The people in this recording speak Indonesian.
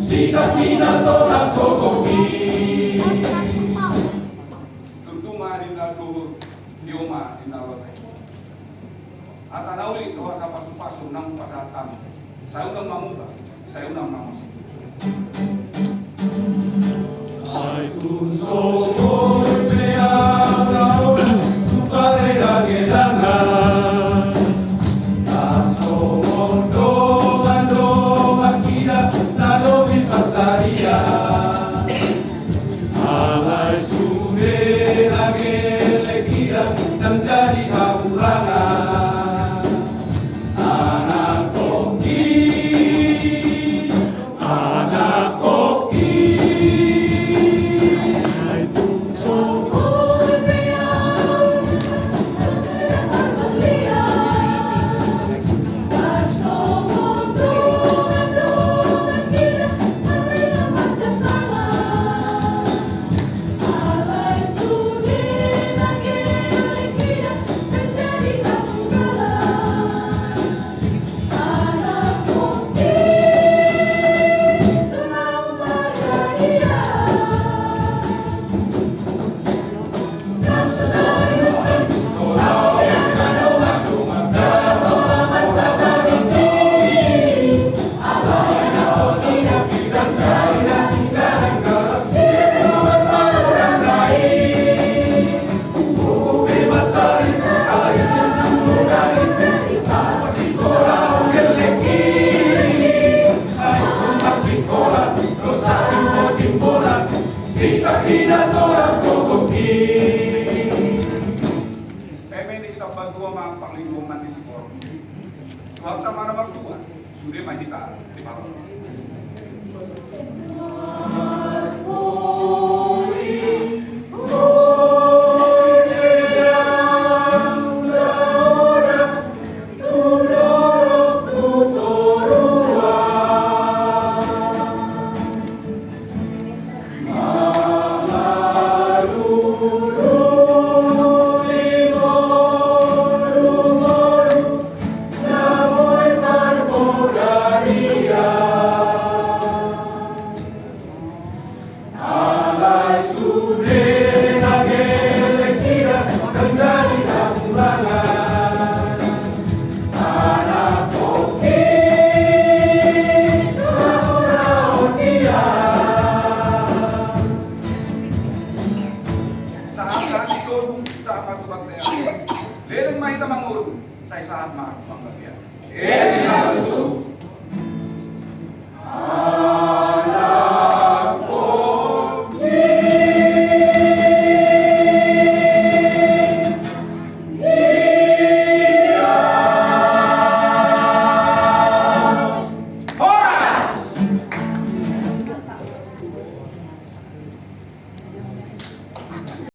Si caminando kokogi. Tuntuma din lagu dioma din awat. At anauli doa kapasupaso ng pasatang. Sa unang mamuga, sa unang mamusi. Ay tunso ko'y mayagaw, tupare na kailangan. Taso mondo, ando, makina, nalobi pasaria. Alay sune, nagelekira, nang jadi kakurangan. Anak koki, ay tunso ko'y mayagaw, si caminadora kokogi. Ini kita berdua mang panglingkungan di Sipor. Waktu mana berdua sudah mahita di Parang. Leleng mahita mangurun, saya saat mahal panggapnya.